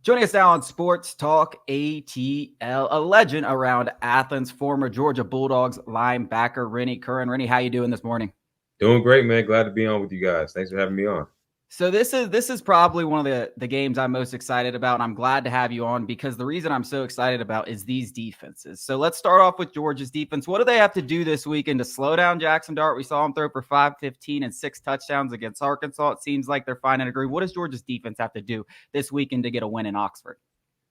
Joining us now on Sports Talk ATL, a legend around Athens, former Georgia Bulldogs linebacker Rennie Curran. Rennie, how you doing this morning? Doing great, man. Glad to be on with you guys. Thanks for having me on. So this is probably one of the games I'm most excited about, and I'm glad to have you on because the reason I'm so excited about is these defenses. So let's start off with Georgia's defense. What do they have to do this weekend to slow down Jackson Dart? We saw him throw for 515 and 6 touchdowns against Arkansas. It seems like they're finding a groove. What does Georgia's defense have to do this weekend to get a win in Oxford?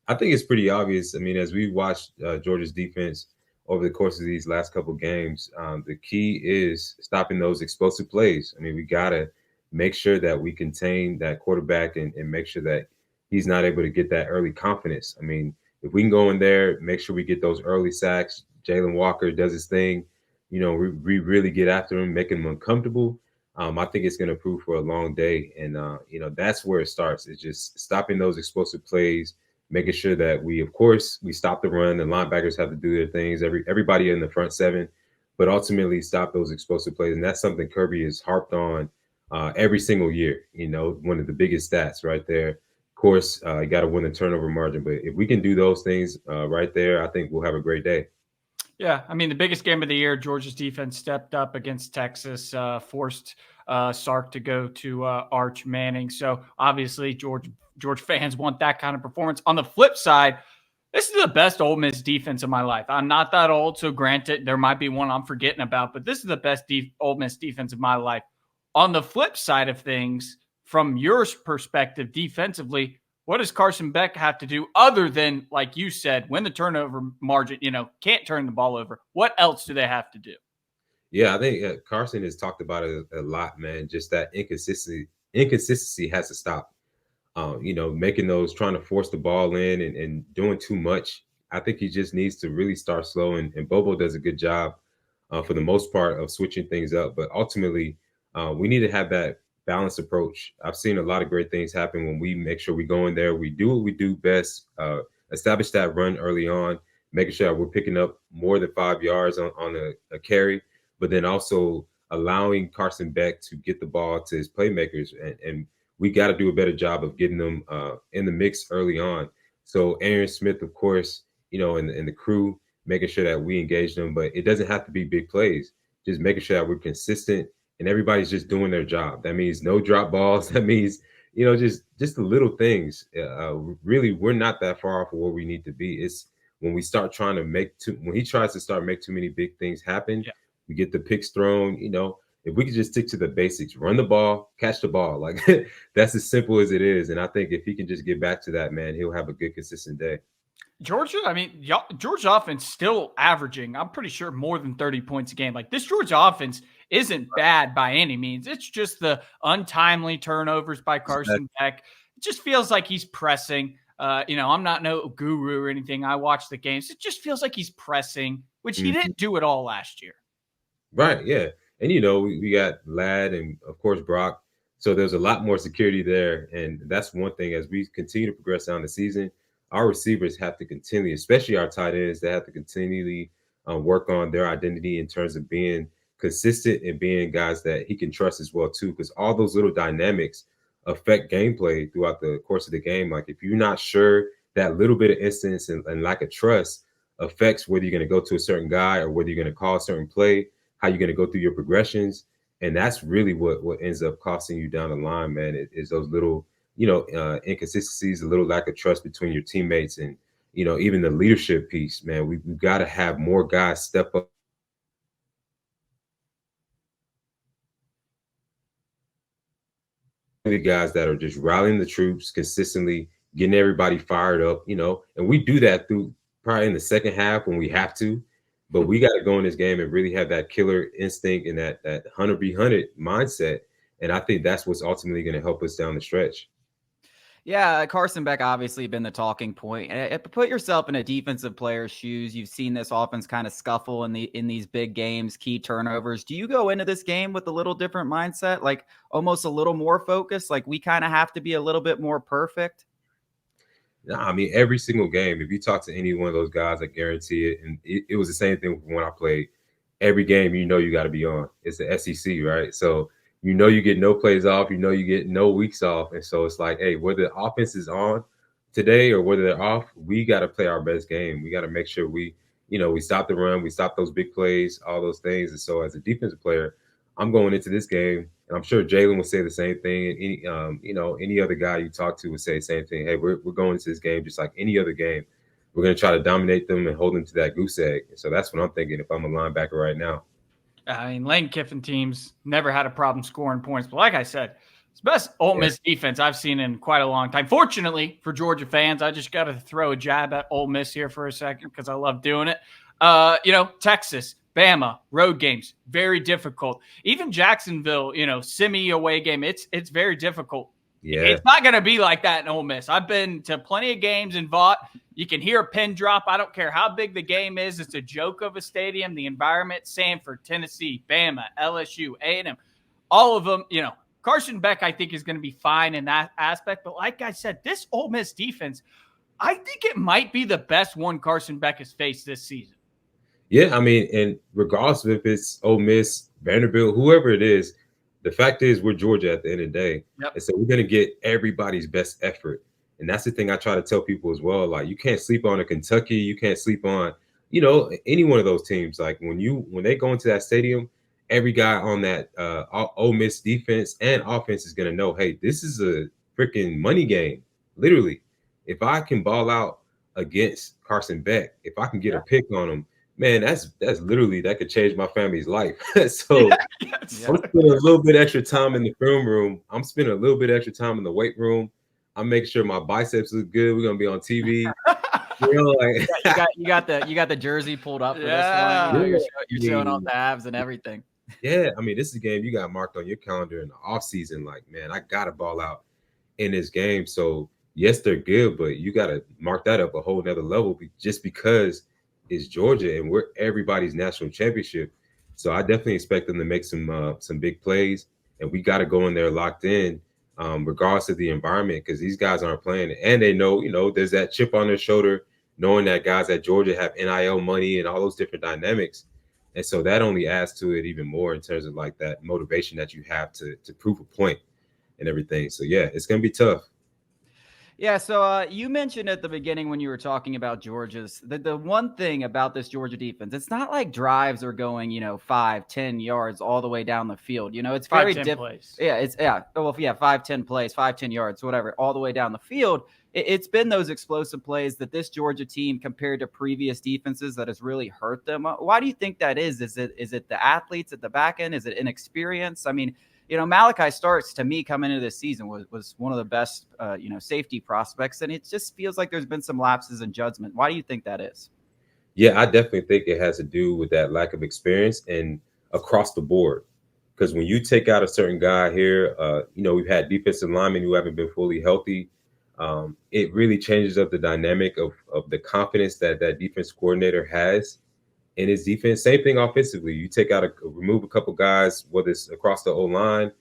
I think it's pretty obvious. I mean, as we watched Georgia's defense over the course of these last couple games, the key is stopping those explosive plays. I mean, we got to make sure that we contain that quarterback and make sure that he's not able to get that early confidence. I mean, if we can go in there, make sure we get those early sacks. Jalen Walker does his thing. We really get after him, making him uncomfortable. I think it's going to prove for a long day. And, that's where it starts. It's just stopping those explosive plays, making sure that of course, we stop the run. The linebackers have to do their things. Everybody in the front seven, but ultimately stop those explosive plays. And that's something Kirby has harped on every single year. One of the biggest stats right there. Of course, you got to win the turnover margin. But if we can do those things right there, I think we'll have a great day. Yeah, I mean, the biggest game of the year, Georgia's defense stepped up against Texas, forced Sark to go to Arch Manning. So obviously, George fans want that kind of performance. On the flip side, this is the best Ole Miss defense of my life. I'm not that old, so granted, there might be one I'm forgetting about, but this is the best Ole Miss defense of my life. On the flip side of things, from your perspective defensively, what does Carson Beck have to do other than, like you said, win the turnover margin, can't turn the ball over? What else do they have to do? Yeah, I think Carson has talked about it a lot, man. Just that inconsistency has to stop. Making those, trying to force the ball in and doing too much. I think he just needs to really start slow. And Bobo does a good job for the most part of switching things up. But ultimately, we need to have that balanced approach. I've seen a lot of great things happen when we make sure we go in there, we do what we do best, establish that run early on, making sure we're picking up more than 5 yards on a carry, but then also allowing Carson Beck to get the ball to his playmakers. And we got to do a better job of getting them in the mix early on. So Aaron Smith, of course, and the crew, making sure that we engage them, but it doesn't have to be big plays. Just making sure that we're consistent and everybody's just doing their job. That means no drop balls. That means, just the little things. Really, we're not that far off of where we need to be. It's when we start trying to when he tries to start make too many big things happen, Yeah. we get the picks thrown, if we could just stick to the basics, run the ball, catch the ball, like that's as simple as it is. And I think if he can just get back to that, man, he'll have a good, consistent day. Georgia, I mean, Georgia offense still averaging, I'm pretty sure, more than 30 points a game. Like, this Georgia offense isn't bad by any means. It's just the untimely turnovers by Carson Beck. It just feels like he's pressing. I'm not no guru or anything. I watch the games. It just feels like he's pressing, which he didn't do at all last year. Right. Yeah. And, we got Ladd and, of course, Brock. So there's a lot more security there. And that's one thing as we continue to progress down the season, our receivers have to continue, especially our tight ends, they have to continually work on their identity in terms of being consistent and being guys that he can trust as well, too, because all those little dynamics affect gameplay throughout the course of the game. Like if you're not sure, that little bit of instance and lack of trust affects whether you're going to go to a certain guy or whether you're going to call a certain play, how you're going to go through your progressions. And that's really what ends up costing you down the line, man, is those little, inconsistencies, a little lack of trust between your teammates and, even the leadership piece, man. We've got to have more guys step up. The guys that are just rallying the troops consistently, getting everybody fired up, and we do that through probably in the second half when we have to. But we got to go in this game and really have that killer instinct and that 100 mindset. And I think that's what's ultimately going to help us down the stretch. Yeah, Carson Beck obviously been the talking point. Put yourself in a defensive player's shoes. You've seen this offense kind of scuffle in these big games, key turnovers. Do you go into this game with a little different mindset, like almost a little more focused? Like we kind of have to be a little bit more perfect? Nah, I mean, every single game, if you talk to any one of those guys, I guarantee it. And it was the same thing when I played. Every game, you got to be on. It's the SEC, right? So, you get no plays off. You get no weeks off. And so it's like, hey, whether the offense is on today or whether they're off, we got to play our best game. We got to make sure we stop the run, we stop those big plays, all those things. And so, as a defensive player, I'm going into this game, and I'm sure Jalen would say the same thing, and any other guy you talk to would say the same thing. Hey, we're going into this game just like any other game. We're going to try to dominate them and hold them to that goose egg. And so that's what I'm thinking if I'm a linebacker right now. I mean, Lane Kiffin teams never had a problem scoring points, but like I said, it's the best Ole Miss defense I've seen in quite a long time. Fortunately for Georgia fans, I just got to throw a jab at Ole Miss here for a second because I love doing it. Texas, Bama, road games, very difficult. Even Jacksonville, semi-away game, it's very difficult. Yeah. It's not going to be like that in Ole Miss. I've been to plenty of games in Vaught. You can hear a pin drop. I don't care how big the game is. It's a joke of a stadium. The environment, Sanford, Tennessee, Bama, LSU, A&M, all of them, Carson Beck, I think, is going to be fine in that aspect. But like I said, this Ole Miss defense, I think it might be the best one Carson Beck has faced this season. Yeah, I mean, and regardless of if it's Ole Miss, Vanderbilt, whoever it is, the fact is we're Georgia at the end of the day. Yep. And so we're going to get everybody's best effort. And that's the thing I try to tell people as well. Like, you can't sleep on a Kentucky. You can't sleep on, any one of those teams. Like, when they go into that stadium, every guy on that Ole Miss defense and offense is going to know, hey, this is a freaking money game. Literally, if I can ball out against Carson Beck, if I can get a pick on him, man, that's literally, that could change my family's life. So I'm spending a little bit extra time in the film room. I'm spending a little bit extra time in the weight room. I'm making sure my biceps look good. We're gonna be on TV. You got the jersey pulled up for this one. You're showing off the abs and everything. Yeah, I mean, this is a game you got marked on your calendar in the off season. Like, man, I gotta ball out in this game. So yes, they're good, but you gotta mark that up a whole nother level just because it's Georgia and we're everybody's national championship. So I definitely expect them to make some big plays, and we got to go in there locked in, regardless of the environment, because these guys aren't playing, and they know, there's that chip on their shoulder, knowing that guys at Georgia have NIL money and all those different dynamics, and so that only adds to it even more in terms of like that motivation that you have to prove a point and everything. So yeah, it's gonna be tough. Yeah, so you mentioned at the beginning when you were talking about Georgia's, the one thing about this Georgia defense, it's not like drives are going, 5-10 yards all the way down the field. It's very different. Yeah, 5-10 plays, 5-10 yards, whatever, all the way down the field. It's been those explosive plays that this Georgia team, compared to previous defenses, that has really hurt them. Why do you think that is? Is it the athletes at the back end? Is it inexperience? I mean, Malachi Starks, to me, coming into this season was one of the best, safety prospects. And it just feels like there's been some lapses in judgment. Why do you think that is? Yeah, I definitely think it has to do with that lack of experience and across the board. Because when you take out a certain guy here, we've had defensive linemen who haven't been fully healthy. It really changes up the dynamic of the confidence that defense coordinator has in his defense. Same thing offensively. You remove a couple guys, whether it's across the O-line,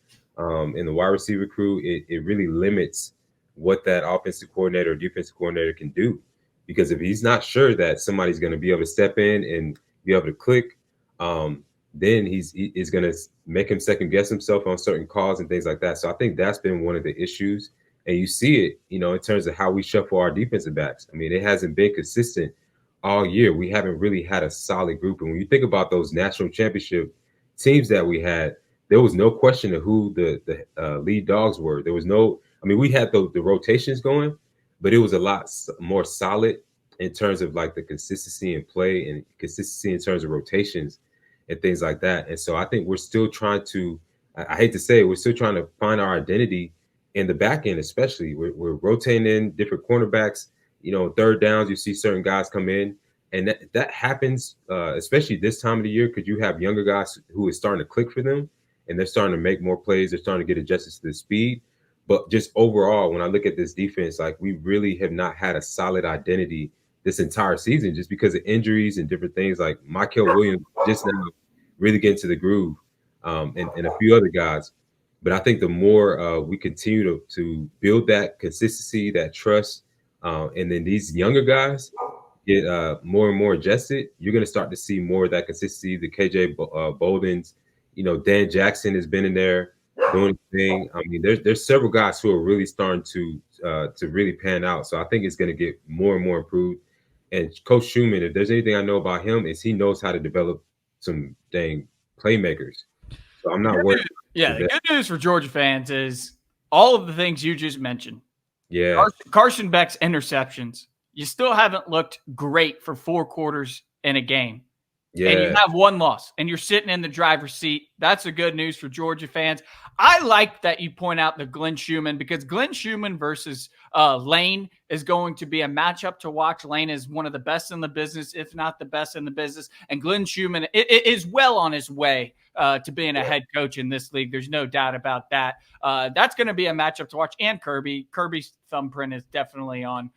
in the wide receiver crew, it really limits what that offensive coordinator or defensive coordinator can do. Because if he's not sure that somebody's going to be able to step in and be able to click, then he's going to make him second guess himself on certain calls and things like that. So I think that's been one of the issues. And you see it, in terms of how we shuffle our defensive backs. I mean, it hasn't been consistent all year. We haven't really had a solid group. And when you think about those national championship teams that we had, there was no question of who the lead dogs were. There was we had the rotations going, but it was a lot more solid in terms of like the consistency in play and consistency in terms of rotations and things like that. And so I think we're still trying to, I hate to say it, we're still trying to find our identity in the back end, especially. We're rotating in different cornerbacks. Third downs, you see certain guys come in, and that happens, especially this time of the year, because you have younger guys who is starting to click for them, and they're starting to make more plays. They're starting to get adjusted to the speed. But just overall, when I look at this defense, like, we really have not had a solid identity this entire season, just because of injuries and different things. Like Michael Williams just now really getting to the groove, and a few other guys. But I think the more we continue to build that consistency, that trust, and then these younger guys get more and more adjusted, you're going to start to see more of that consistency. The KJ Boldens, Dan Jackson has been in there doing his thing. I mean, there's several guys who are really starting to really pan out. So I think it's going to get more and more improved. And Coach Schumann, if there's anything I know about him, is he knows how to develop some dang playmakers. So I'm not worried. Yeah, the good news for Georgia fans is all of the things you just mentioned. Yeah. Carson Beck's interceptions. You still haven't looked great for 4 quarters in a game. Yeah. And you have 1 loss, and you're sitting in the driver's seat. That's the good news for Georgia fans. I like that you point out the Glenn Schumann, because Glenn Schumann versus Lane is going to be a matchup to watch. Lane is one of the best in the business, if not the best in the business. And Glenn Schumann is well on his way to being a head coach in this league. There's no doubt about that. That's going to be a matchup to watch. And Kirby's thumbprint is definitely on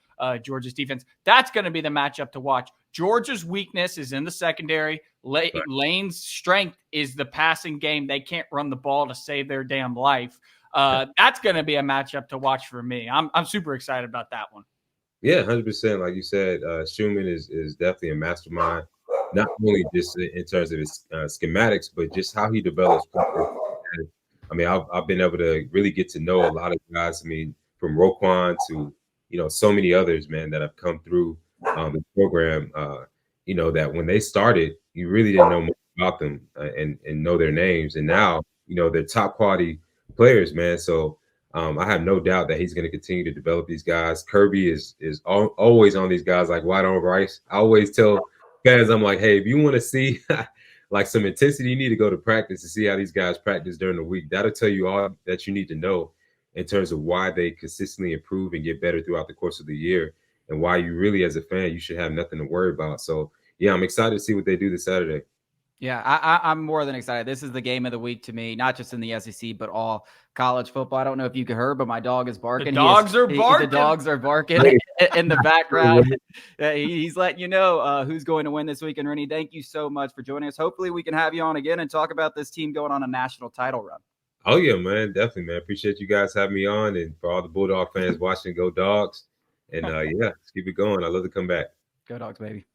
Georgia's defense. That's going to be the matchup to watch. Georgia's weakness is in the secondary. Lane's strength is the passing game. They can't run the ball to save their damn life. That's going to be a matchup to watch for me. I'm super excited about that one. Yeah, 100%. Like you said, Schumann is definitely a mastermind, not only just in terms of his schematics, but just how he develops players. I mean, I've been able to really get to know a lot of guys. I mean, from Roquan to, so many others, man, that have come through the program, that when they started, you really didn't know much about them and know their names. And now, they're top quality players, man. So I have no doubt that he's going to continue to develop these guys. Kirby is always on these guys like white on rice. I always tell fans, I'm like, hey, if you want to see like some intensity, you need to go to practice to see how these guys practice during the week. That'll tell you all that you need to know in terms of why they consistently improve and get better throughout the course of the year, and why you really, as a fan, you should have nothing to worry about. So, yeah, I'm excited to see what they do this Saturday. Yeah, I'm more than excited. This is the game of the week to me, not just in the SEC, but all college football. I don't know if you could hear, but my dog is barking. The dogs are barking. The dogs are barking in the background. He's letting you know who's going to win this week. And Rennie, thank you so much for joining us. Hopefully we can have you on again and talk about this team going on a national title run. Oh, yeah, man. Definitely, man. Appreciate you guys having me on. And for all the Bulldog fans watching, go Dogs. And, yeah, let's keep it going. I love to come back. Go Dogs, baby.